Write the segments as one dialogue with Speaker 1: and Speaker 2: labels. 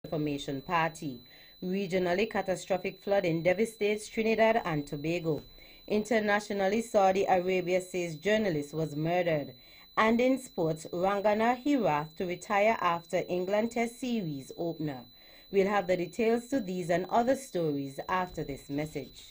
Speaker 1: Reformation Party. Regionally, catastrophic flooding devastates Trinidad and Tobago. Internationally, Saudi Arabia says journalist was murdered. And in sports, Rangana Herath to retire after England Test Series opener. We'll have the details to these and other stories after this message.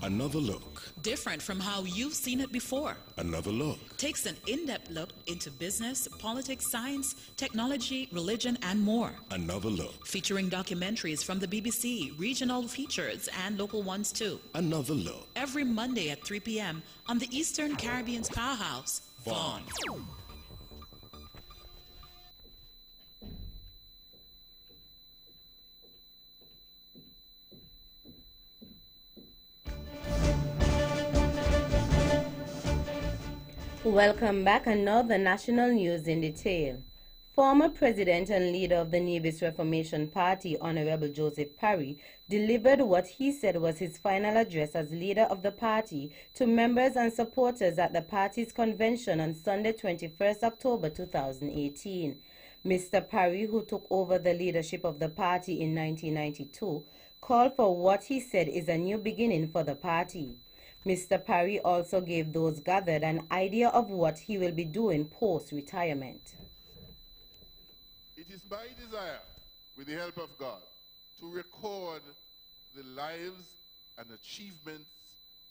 Speaker 2: Another look.
Speaker 3: Different from how you've seen it before.
Speaker 2: Another look.
Speaker 3: Takes an in-depth look into business, politics, science, technology, religion, and more.
Speaker 2: Another look.
Speaker 3: Featuring documentaries from the BBC, regional features, and local ones too.
Speaker 2: Another look.
Speaker 3: Every Monday at 3 p.m. on the Eastern Caribbean's powerhouse, Vaughan.
Speaker 1: Welcome back, and now the national news in detail. Former president and leader of the Nevis Reformation Party, Honorable Joseph Parry, delivered what he said was his final address as leader of the party to members and supporters at the party's convention on Sunday, 21st October 2018. Mr. Parry, who took over the leadership of the party in 1992, called for what he said is a new beginning for the party. Mr. Parry also gave those gathered an idea of what he will be doing post-retirement.
Speaker 4: It is my desire, with the help of God, to record the lives and achievements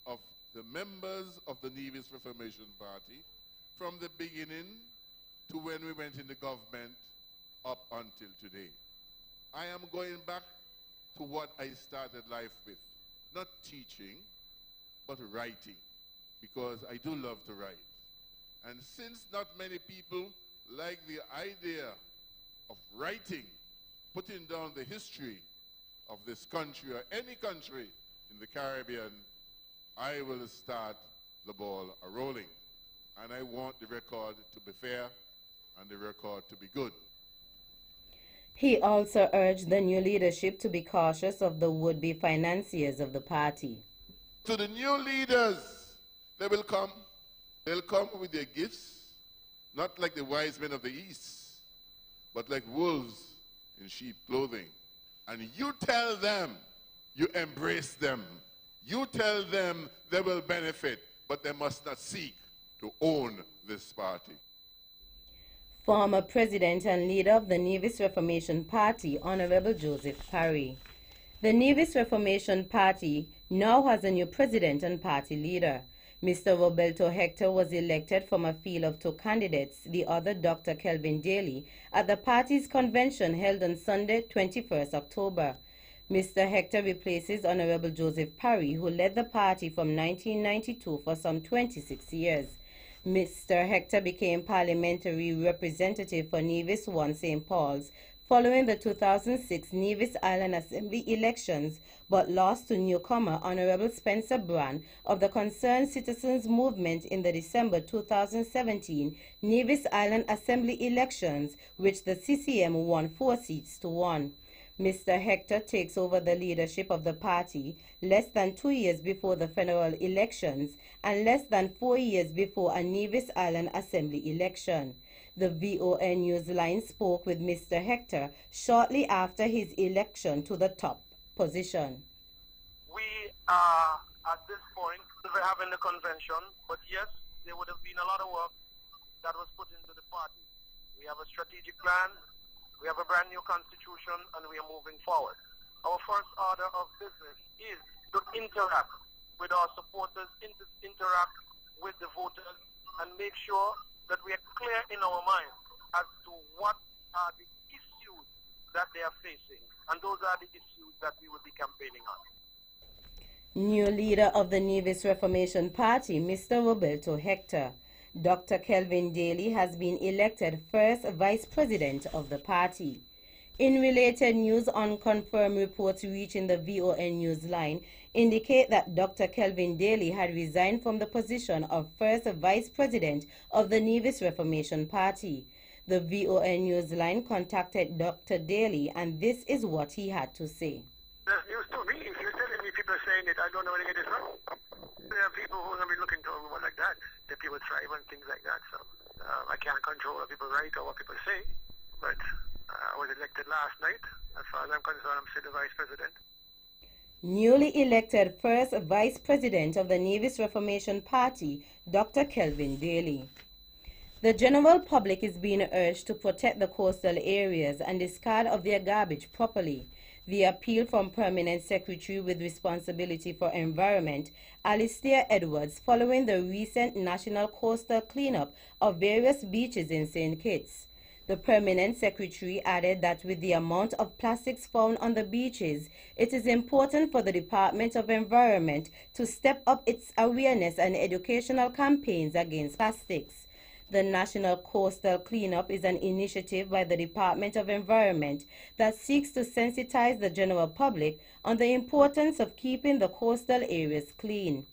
Speaker 4: of the members of the Nevis Reformation Party from the beginning to when we went into government up until today. I am going back to what I started life with, not teaching, but writing, because I do love to write. And since not many people like the idea of writing, putting down the history of this country or any country in the Caribbean, I will start the ball rolling. And I want the record to be fair and the record to be good.
Speaker 1: He also urged the new leadership to be cautious of the would-be financiers of the party.
Speaker 4: To the new leaders, they will come. They'll come with their gifts, not like the wise men of the East, but like wolves in sheep clothing. And you tell them, you embrace them. You tell them they will benefit, but they must not seek to own this party.
Speaker 1: Former president and leader of the Nevis Reformation Party, Honorable Joseph Parry. The Nevis Reformation Party now has a new president and party leader. Mr. Roberto Hector was elected from a field of two candidates, the other Dr. Kelvin Daly, at the party's convention held on Sunday, 21st October. Mr. Hector replaces Honorable Joseph Parry, who led the party from 1992 for some 26 years. Mr. Hector became parliamentary representative for Nevis 1 St. Paul's following the 2006 Nevis Island Assembly elections, but lost to newcomer Honorable Spencer Brand of the Concerned Citizens Movement in the December 2017 Nevis Island Assembly elections, which the CCM won 4 seats to 1. Mr. Hector takes over the leadership of the party less than 2 years before the federal elections and less than 4 years before a Nevis Island Assembly election. The VON Newsline spoke with Mr. Hector shortly after his election to the top position.
Speaker 5: We are at this point having the convention, but yes, there would have been a lot of work that was put into the party. We have a strategic plan, we have a brand new constitution, and we are moving forward. Our first order of business is to interact with our supporters, interact with the voters, and make sure that we are clear in our minds as to what are the issues that they are facing. And those are the issues that we will be campaigning on.
Speaker 1: New leader of the Nevis Reformation Party, Mr. Roberto Hector. Dr. Kelvin Daly has been elected first vice president of the party. In related news, unconfirmed reports reaching the VON Newsline indicate that Dr. Kelvin Daly had resigned from the position of first vice president of the Nevis Reformation Party. The VON Newsline contacted Dr. Daly, and this is what he had to say.
Speaker 5: That's news to me. If you're telling me people saying it, I don't know where to get it from. There are people who are going to be looking to everyone like that, that people thrive and things like that. So I can't control what people write or what people say. But I was elected last night. As far as I'm concerned, I'm still the vice president.
Speaker 1: Newly elected first vice president of the Nevis Reformation Party, Dr. Kelvin Daly. The general public is being urged to protect the coastal areas and discard of their garbage properly. The appeal from Permanent Secretary with Responsibility for Environment, Alistair Edwards, following the recent national coastal cleanup of various beaches in St. Kitts. The Permanent Secretary added that with the amount of plastics found on the beaches, it is important for the Department of Environment to step up its awareness and educational campaigns against plastics. The National Coastal Cleanup is an initiative by the Department of Environment that seeks to sensitize the general public on the importance of keeping the coastal areas clean.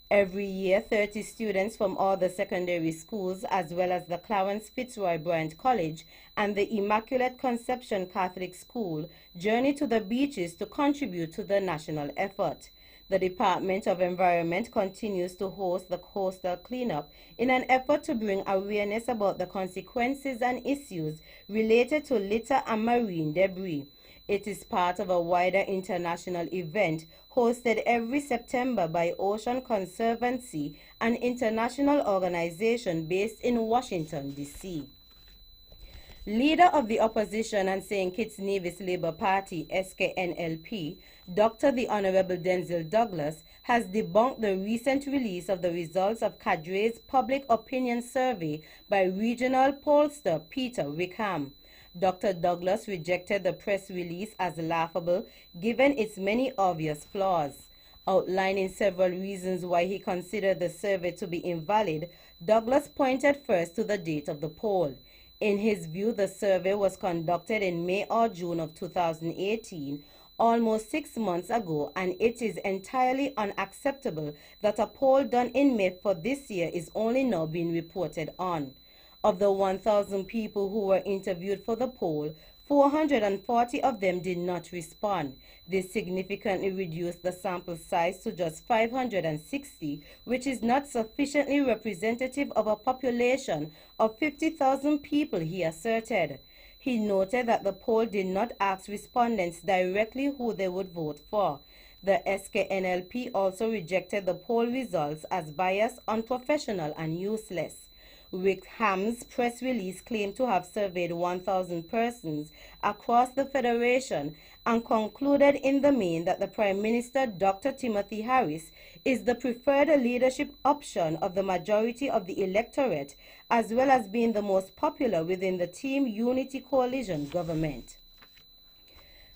Speaker 1: Every year, 30 students from all the secondary schools, as well as the Clarence Fitzroy Bryant College and the Immaculate Conception Catholic School, journey to the beaches to contribute to the national effort. The Department of Environment continues to host the coastal cleanup in an effort to bring awareness about the consequences and issues related to litter and marine debris. It is part of a wider international event hosted every September by Ocean Conservancy, an international organization based in Washington, D.C. Leader of the opposition and St. Kitts Nevis Labour Party, SKNLP, Dr. the Honorable Denzil Douglas, has debunked the recent release of the results of Cadre's public opinion survey by regional pollster Peter Wickham. Dr. Douglas rejected the press release as laughable, given its many obvious flaws. Outlining several reasons why he considered the survey to be invalid, Douglas pointed first to the date of the poll. In his view, the survey was conducted in May or June of 2018, almost 6 months ago, and it is entirely unacceptable that a poll done in May for this year is only now being reported on. Of the 1,000 people who were interviewed for the poll, 440 of them did not respond. This significantly reduced the sample size to just 560, which is not sufficiently representative of a population of 50,000 people, he asserted. He noted that the poll did not ask respondents directly who they would vote for. The SKNLP also rejected the poll results as biased, unprofessional, and useless. Wickham's press release claimed to have surveyed 1,000 persons across the Federation and concluded in the main that the Prime Minister, Dr. Timothy Harris, is the preferred leadership option of the majority of the electorate, as well as being the most popular within the Team Unity Coalition government.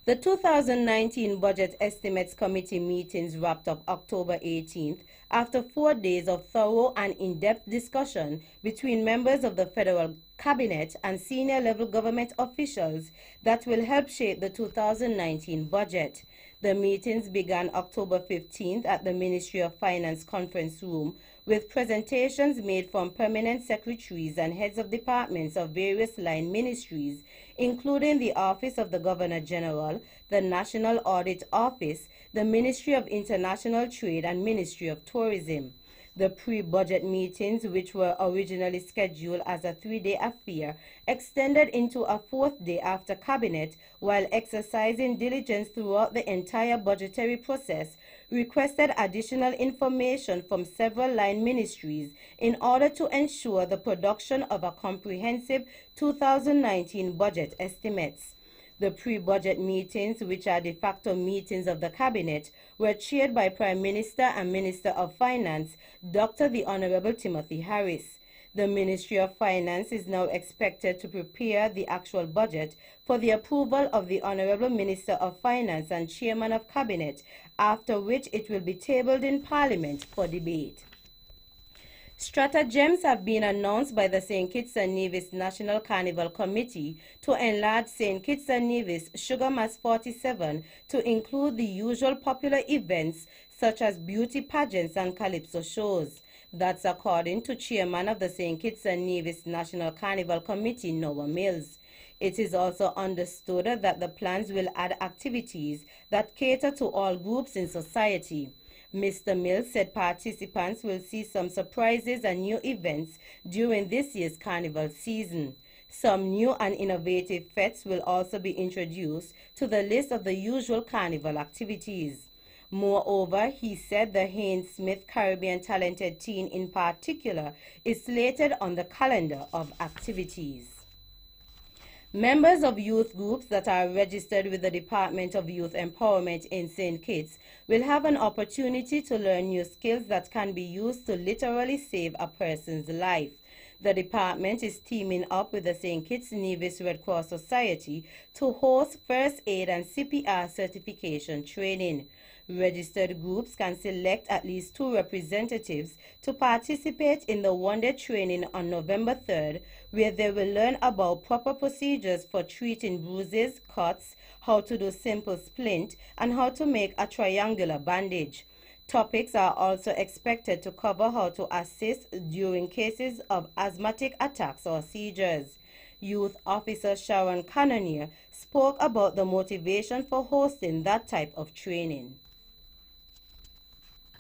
Speaker 1: The 2019 Budget Estimates Committee meetings wrapped up October 18th after 4 days of thorough and in-depth discussion between members of the Federal Cabinet and senior-level government officials that will help shape the 2019 budget. The meetings began October 15th at the Ministry of Finance Conference Room with presentations made from permanent secretaries and heads of departments of various line ministries, including the Office of the Governor General, the National Audit Office, the Ministry of International Trade, and Ministry of Tourism. The pre-budget meetings, which were originally scheduled as a 3-day affair, extended into a 4th day after Cabinet, while exercising diligence throughout the entire budgetary process, requested additional information from several line ministries in order to ensure the production of a comprehensive 2019 budget estimates. The pre-budget meetings, which are de facto meetings of the Cabinet, were chaired by Prime Minister and Minister of Finance, Dr. the Honorable Timothy Harris. The Ministry of Finance is now expected to prepare the actual budget for the approval of the Honorable Minister of Finance and Chairman of Cabinet, after which it will be tabled in Parliament for debate. Stratagems have been announced by the St. Kitts and Nevis National Carnival Committee to enlarge St. Kitts and Nevis Sugar Mass 47 to include the usual popular events such as beauty pageants and calypso shows. That's according to Chairman of the St. Kitts and Nevis National Carnival Committee, Noah Mills. It is also understood that the plans will add activities that cater to all groups in society. Mr. Mills said participants will see some surprises and new events during this year's carnival season. Some new and innovative fetes will also be introduced to the list of the usual carnival activities. Moreover, he said the Haynes Smith Caribbean Talented Teen in particular is slated on the calendar of activities. Members of youth groups that are registered with the Department of Youth Empowerment in St. Kitts will have an opportunity to learn new skills that can be used to literally save a person's life. The department is teaming up with the St. Kitts Nevis Red Cross Society to host first aid and CPR certification training. Registered groups can select at least 2 representatives to participate in the one-day training on November 3rd, where they will learn about proper procedures for treating bruises, cuts, how to do simple splint, and how to make a triangular bandage. Topics are also expected to cover how to assist during cases of asthmatic attacks or seizures. Youth Officer Sharon Cannonier spoke about the motivation for hosting that type of training.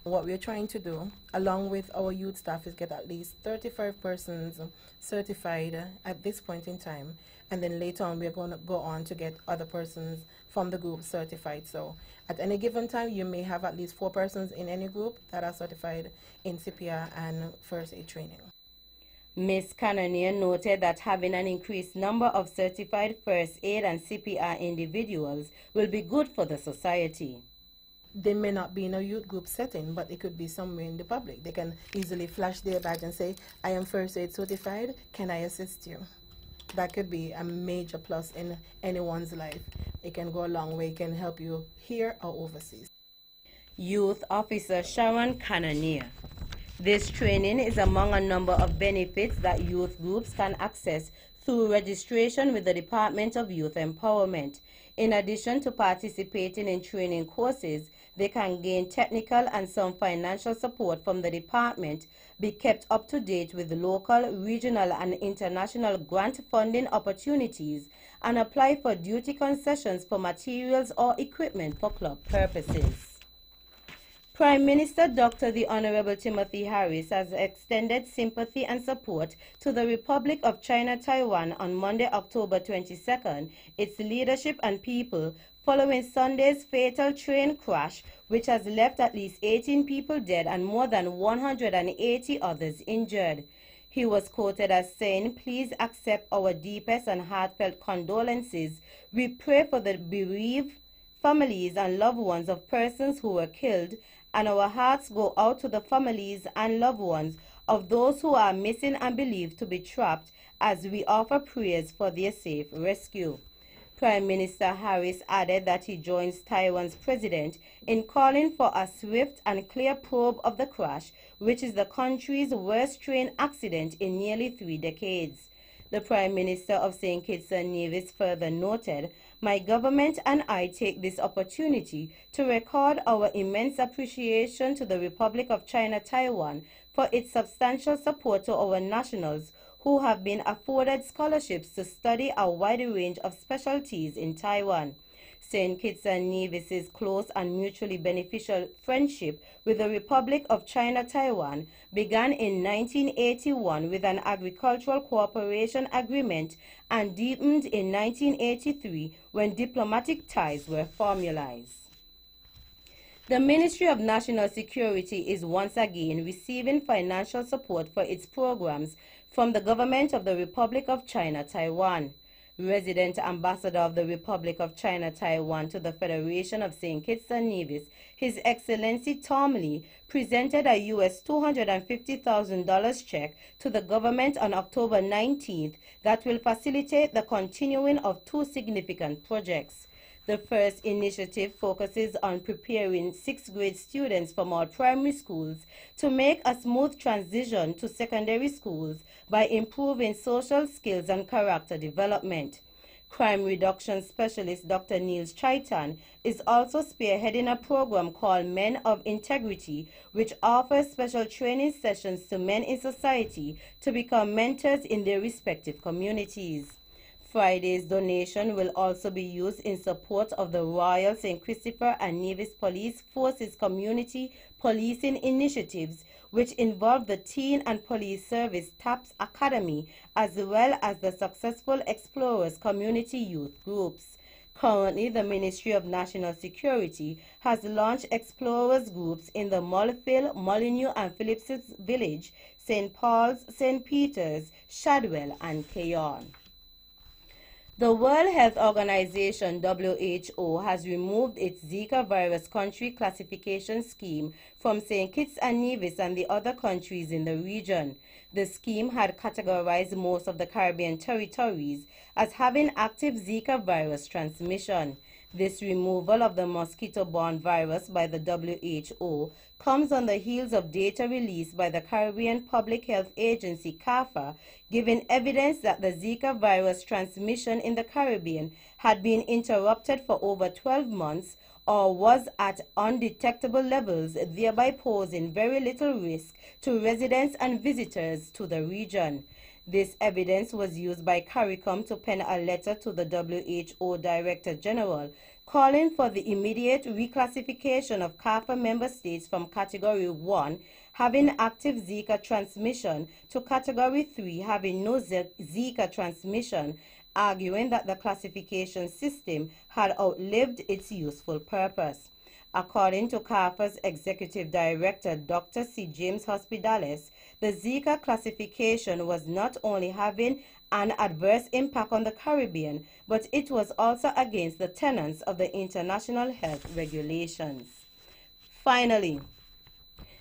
Speaker 6: What we're trying to do, along with our youth staff, is get at least 35 persons certified at this point in time, and then later on we're going to go on to get other persons from the group certified. So at any given time you may have at least 4 persons in any group that are certified in CPR and first aid training.
Speaker 1: Ms. Cannonier noted that having an increased number of certified first aid and CPR individuals will be good for the society.
Speaker 6: They may not be in a youth group setting, but it could be somewhere in the public. They can easily flash their badge and say, I am first aid certified, can I assist you? That could be a major plus in anyone's life. It can go a long way, it can help you here or overseas.
Speaker 1: Youth Officer Sharon Cannonier. This training is among a number of benefits that youth groups can access through registration with the Department of Youth Empowerment. In addition to participating in training courses, they can gain technical and some financial support from the department, be kept up to date with local, regional, and international grant funding opportunities, and apply for duty concessions for materials or equipment for club purposes. Prime Minister Dr. the Honorable Timothy Harris has extended sympathy and support to the Republic of China Taiwan on Monday, October 22nd, its leadership and people, following Sunday's fatal train crash, which has left at least 18 people dead and more than 180 others injured. He was quoted as saying, "Please accept our deepest and heartfelt condolences. We pray for the bereaved families and loved ones of persons who were killed, and our hearts go out to the families and loved ones of those who are missing and believed to be trapped, as we offer prayers for their safe rescue." Prime Minister Harris added that he joins Taiwan's president in calling for a swift and clear probe of the crash, which is the country's worst train accident in nearly 3 decades. The Prime Minister of St. Kitts and Nevis further noted, "My government and I take this opportunity to record our immense appreciation to the Republic of China Taiwan for its substantial support to our nationals who have been afforded scholarships to study a wide range of specialties in Taiwan." St. Kitts and Nevis's close and mutually beneficial friendship with the Republic of China Taiwan began in 1981 with an agricultural cooperation agreement and deepened in 1983 when diplomatic ties were formalized. The Ministry of National Security is once again receiving financial support for its programs from the government of the Republic of China Taiwan. Resident Ambassador of the Republic of China Taiwan to the Federation of St. Kitts and Nevis, His Excellency Tom Lee, presented a US $250,000 check to the government on October 19th that will facilitate the continuing of 2 significant projects. The first initiative focuses on preparing 6th grade students from our primary schools to make a smooth transition to secondary schools by improving social skills and character development. Crime reduction specialist Dr. Niels Chaitan is also spearheading a program called Men of Integrity, which offers special training sessions to men in society to become mentors in their respective communities. Friday's donation will also be used in support of the Royal St. Christopher and Nevis Police Forces community policing initiatives, which involve the Teen and Police Service TAPS Academy, as well as the Successful Explorers community youth groups. Currently, the Ministry of National Security has launched explorers groups in the Mullfield, Molyneux and Phillips's Village, St. Paul's, St. Peter's, Shadwell and Keyon. The World Health Organization, WHO, has removed its Zika virus country classification scheme from St. Kitts and Nevis and the other countries in the region. The scheme had categorized most of the Caribbean territories as having active Zika virus transmission. This removal of the mosquito-borne virus by the WHO comes on the heels of data released by the Caribbean Public Health Agency, CARPHA, giving evidence that the Zika virus transmission in the Caribbean had been interrupted for over 12 months or was at undetectable levels, thereby posing very little risk to residents and visitors to the region. This evidence was used by CARICOM to pen a letter to the WHO Director General calling for the immediate reclassification of CARPHA member states from Category 1, having active Zika transmission, to Category 3, having no Zika transmission, arguing that the classification system had outlived its useful purpose. According to CARPHA's Executive Director, Dr. C. James Hospitalis, the Zika classification was not only having an adverse impact on the Caribbean, but it was also against the tenets of the international health regulations. Finally,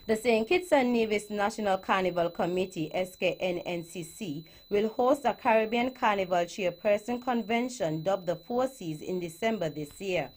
Speaker 1: the St. Kitts and Nevis National Carnival Committee, SKNNCC, will host a Caribbean Carnival Chairperson Convention dubbed the Four Seas in December this year.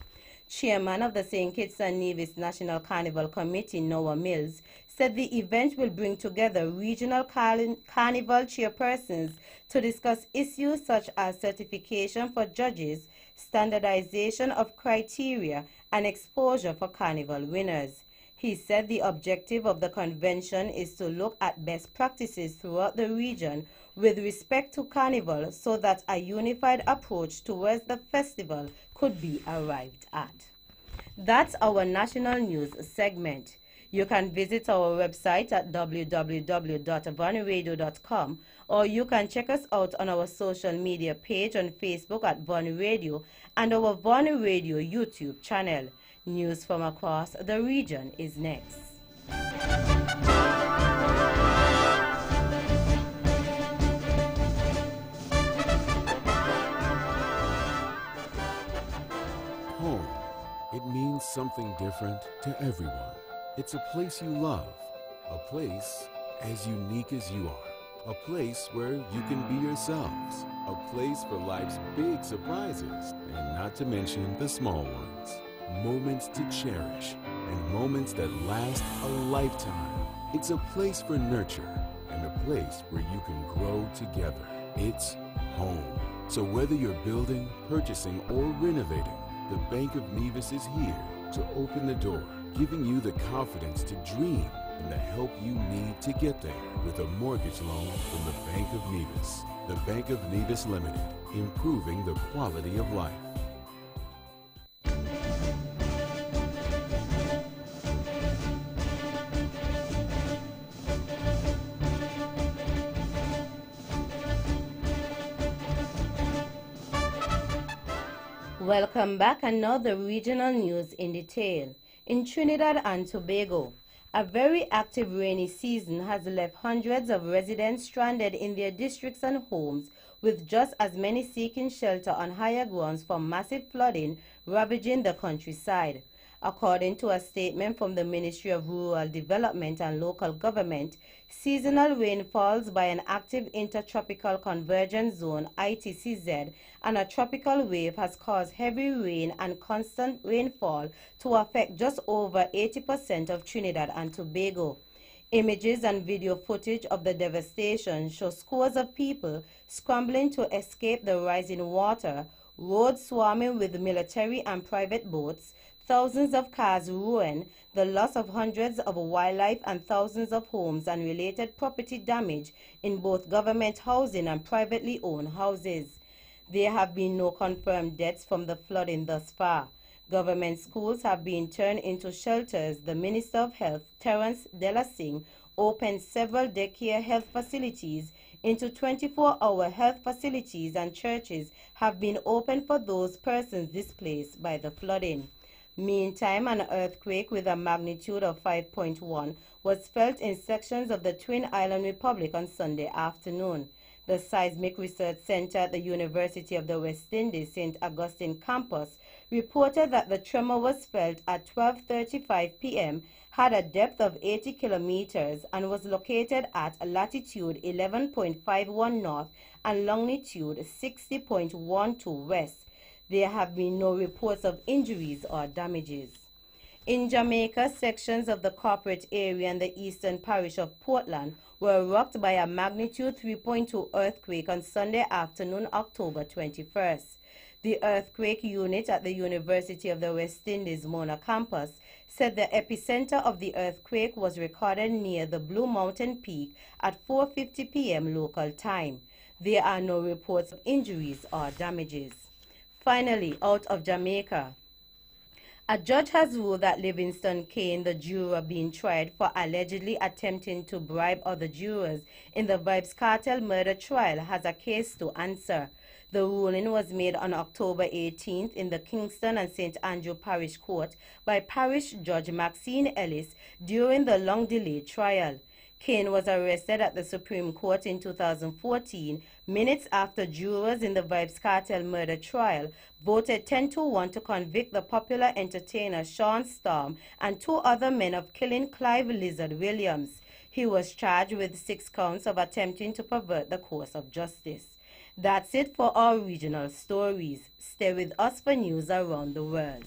Speaker 1: Chairman of the St. Kitts and Nevis National Carnival Committee, Noah Mills, said the event will bring together regional carnival chairpersons to discuss issues such as certification for judges, standardization of criteria, and exposure for carnival winners. He said the objective of the convention is to look at best practices throughout the region with respect to carnival so that a unified approach towards the festival could be arrived at. That's our national news segment. You can visit our website at www.vonradio.com, or you can check us out on our social media page on Facebook at Von Radio and our Von Radio YouTube channel. News from across the region is next.
Speaker 7: Home. It means something different to everyone. It's a place you love, a place as unique as you are, a place where you can be yourselves, a place for life's big surprises, and not to mention the small ones. Moments to cherish and moments that last a lifetime. It's a place for nurture and a place where you can grow together. It's home. So whether you're building, purchasing, or renovating, the Bank of Nevis is here to open the door, giving you the confidence to dream and the help you need to get there with a mortgage loan from the Bank of Nevis. The Bank of Nevis Limited, improving the quality of life.
Speaker 1: Welcome back, and now the regional news in detail. In Trinidad and Tobago, a very active rainy season has left hundreds of residents stranded in their districts and homes, with just as many seeking shelter on higher grounds from massive flooding ravaging the countryside. According to a statement from the Ministry of Rural Development and Local Government, seasonal rainfalls by an active intertropical convergence zone (ITCZ) and a tropical wave has caused heavy rain and constant rainfall to affect just over 80% of Trinidad and Tobago. Images and video footage of the devastation show scores of people scrambling to escape the rising water, roads swarming with military and private boats, thousands of cars ruined, the loss of hundreds of wildlife and thousands of homes and related property damage in both government housing and privately owned houses. There have been no confirmed deaths from the flooding thus far. Government schools have been turned into shelters. The Minister of Health, Terence Della Singh, opened several daycare health facilities into 24-hour health facilities, and churches have been opened for those persons displaced by the flooding. Meantime, an earthquake with a magnitude of 5.1 was felt in sections of the Twin Island Republic on Sunday afternoon. The Seismic Research Center at the University of the West Indies St. Augustine campus reported that the tremor was felt at 12:35 p.m., had a depth of 80 kilometers, and was located at latitude 11.51 north and longitude 60.12 west. There have been no reports of injuries or damages. In Jamaica, sections of the corporate area and the eastern parish of Portland were rocked by a magnitude 3.2 earthquake on Sunday afternoon, October 21st. The earthquake unit at the University of the West Indies Mona campus said the epicenter of the earthquake was recorded near the Blue Mountain Peak at 4:50 p.m. local time. There are no reports of injuries or damages. Finally, out of Jamaica, a judge has ruled that Livingston Kane, the juror being tried for allegedly attempting to bribe other jurors in the Vybz Kartel murder trial, has a case to answer. The ruling was made on October 18th in the Kingston and St. Andrew Parish Court by Parish Judge Maxine Ellis during the long-delayed trial. Kane was arrested at the Supreme Court in 2014, minutes after jurors in the Vybz Kartel murder trial voted 10-1 to convict the popular entertainer Sean Storm and 2 other men of killing Clive Lizard Williams. He was charged with 6 counts of attempting to pervert the course of justice. That's it for our regional stories. Stay with us for news around the world.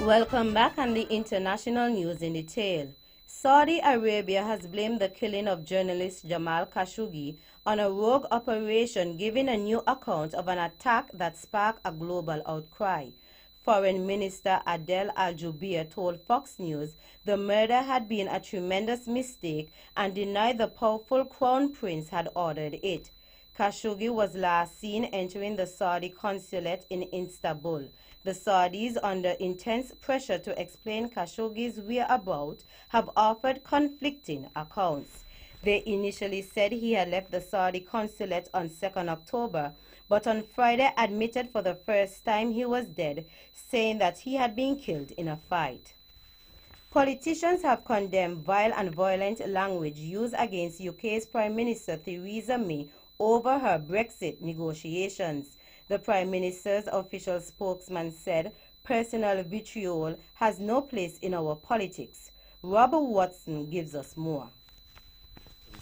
Speaker 1: Welcome back, and the international news in detail. Saudi Arabia has blamed the killing of journalist Jamal Khashoggi on a rogue operation, giving a new account of an attack that sparked a global outcry. Foreign Minister Adel Al-Jubeir told Fox News the murder had been a tremendous mistake and denied the powerful crown prince had ordered it. Khashoggi was last seen entering the Saudi consulate in Istanbul. The Saudis, under intense pressure to explain Khashoggi's whereabouts, have offered conflicting accounts. They initially said he had left the Saudi consulate on 2nd October, but on Friday admitted for the first time he was dead, saying that he had been killed in a fight. Politicians have condemned vile and violent language used against UK's Prime Minister Theresa May over her Brexit negotiations. The Prime Minister's official spokesman said personal vitriol has no place in our politics. Robert Watson gives us more.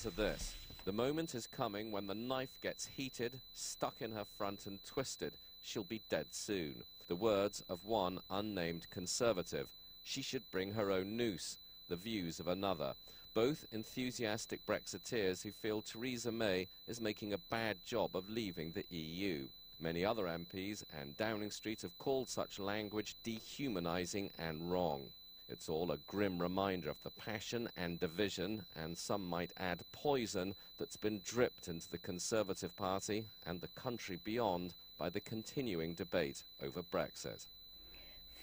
Speaker 8: To this, the moment is coming when the knife gets heated, stuck in her front and twisted. She'll be dead soon. The words of one unnamed Conservative. She should bring her own noose. The views of another. Both enthusiastic Brexiteers who feel Theresa May is making a bad job of leaving the EU. Many other MPs and Downing Street have called such language dehumanizing and wrong. It's all a grim reminder of the passion and division, and some might add poison, that's been dripped into the Conservative Party and the country beyond by the continuing debate over Brexit.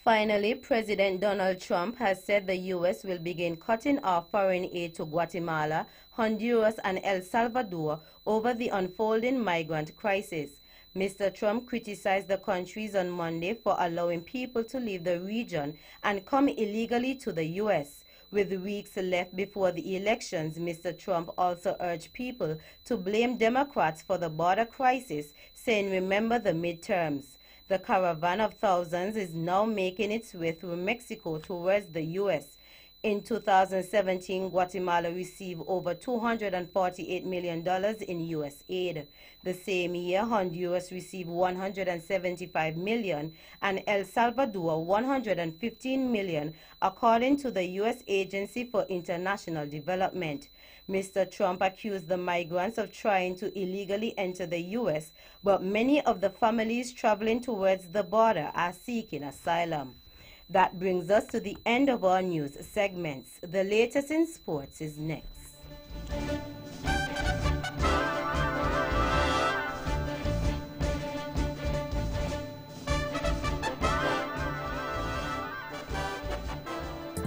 Speaker 1: Finally, President Donald Trump has said the U.S. will begin cutting off foreign aid to Guatemala, Honduras, and El Salvador over the unfolding migrant crisis. Mr. Trump criticized the countries on Monday for allowing people to leave the region and come illegally to the U.S. With weeks left before the elections, Mr. Trump also urged people to blame Democrats for the border crisis, saying, "Remember the midterms." The caravan of thousands is now making its way through Mexico towards the U.S. In 2017, Guatemala received over $248 million in U.S. aid. The same year, Honduras received $175 million and El Salvador $115 million, according to the U.S. Agency for International Development. Mr. Trump accused the migrants of trying to illegally enter the U.S., but many of the families traveling towards the border are seeking asylum. That brings us to the end of our news segments. The latest in sports is next.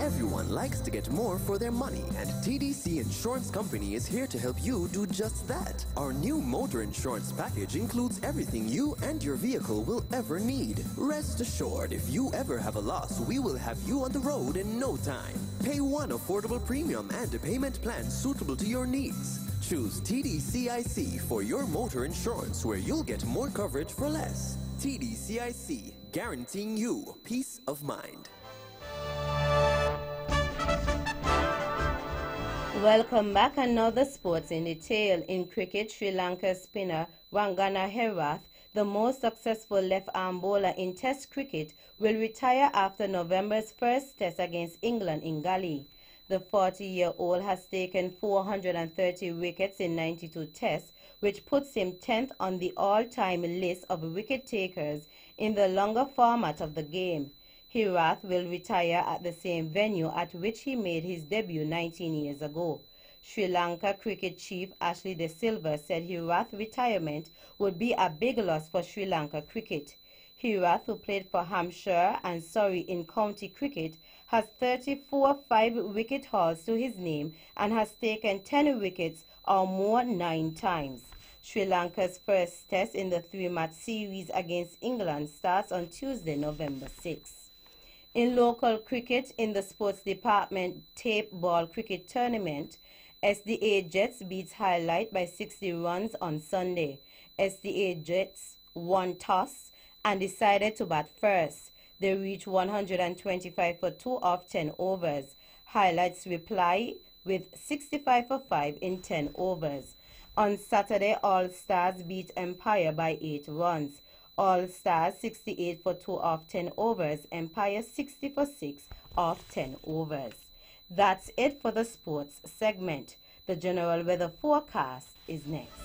Speaker 9: Everyone likes to get more for their money, and TDC Insurance Company is here to help you do just that. Our new motor insurance package includes everything you and your vehicle will ever need. Rest assured, if you ever have a loss, we will have you on the road in no time. Pay one affordable premium and a payment plan suitable to your needs. Choose TDCIC for your motor insurance, where you'll get more coverage for less. TDCIC, guaranteeing you peace of mind.
Speaker 1: Welcome back. Another sports in detail. In cricket, Sri Lanka spinner Rangana Herath, the most successful left-arm bowler in Test cricket, will retire after November's first Test against England in Gully. The 40-year-old has taken 430 wickets in 92 Tests, which puts him 10th on the all-time list of wicket takers in the longer format of the game. Herath will retire at the same venue at which he made his debut 19 years ago. Sri Lanka cricket chief Ashley De Silva said Herath's retirement would be a big loss for Sri Lanka cricket. Herath, who played for Hampshire and Surrey in county cricket, has 34 5-wicket hauls to his name and has taken 10 wickets or more 9 times. Sri Lanka's first Test in the 3-match series against England starts on Tuesday, November 6. In local cricket, in the sports department tape ball cricket tournament, SDA Jets beats Highlight by 60 runs on Sunday. SDA Jets won toss and decided to bat first. They reached 125 for 2 of 10 overs. Highlights reply with 65 for 5 in 10 overs. On Saturday, All Stars beat Empire by 8 runs. All Stars 68 for 2 of 10 overs, Empire 60 for 6 of 10 overs. That's it for the sports segment. The general weather forecast is next.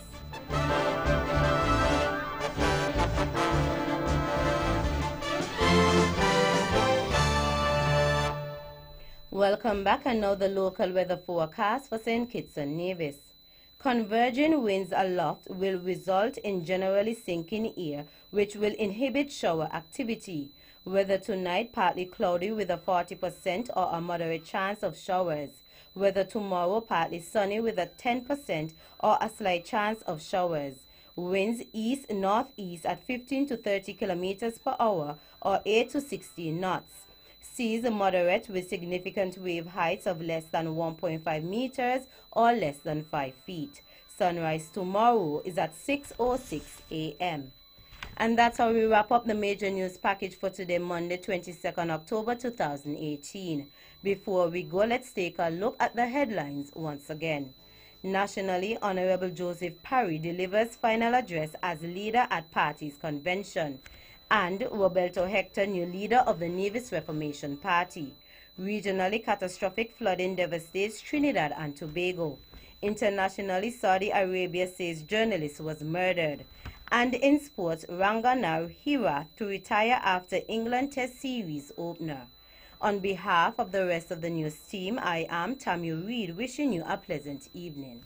Speaker 1: Welcome back, and now the local weather forecast for St. Kitts and Nevis. Converging winds aloft will result in generally sinking air, which will inhibit shower activity. Weather tonight, partly cloudy with a 40% or a moderate chance of showers. Weather tomorrow, partly sunny with a 10% or a slight chance of showers. Winds east-northeast at 15 to 30 kilometers per hour or 8 to 16 knots. Seas moderate with significant wave heights of less than 1.5 meters or less than 5 feet. Sunrise tomorrow is at 6:06 a.m. And that's how we wrap up the major news package for today, Monday, 22nd October 2018. Before we go, let's take a look at the headlines once again. Nationally, Honorable Joseph Parry delivers final address as leader at party's convention. And Roberto Hector, new leader of the Nevis Reformation Party. Regionally, catastrophic flooding devastates Trinidad and Tobago. Internationally, Saudi Arabia says journalist was murdered. And in sports, Rangana Herath to retire after England Test Series opener. On behalf of the rest of the news team, I am Tammy Reed, wishing you a pleasant evening.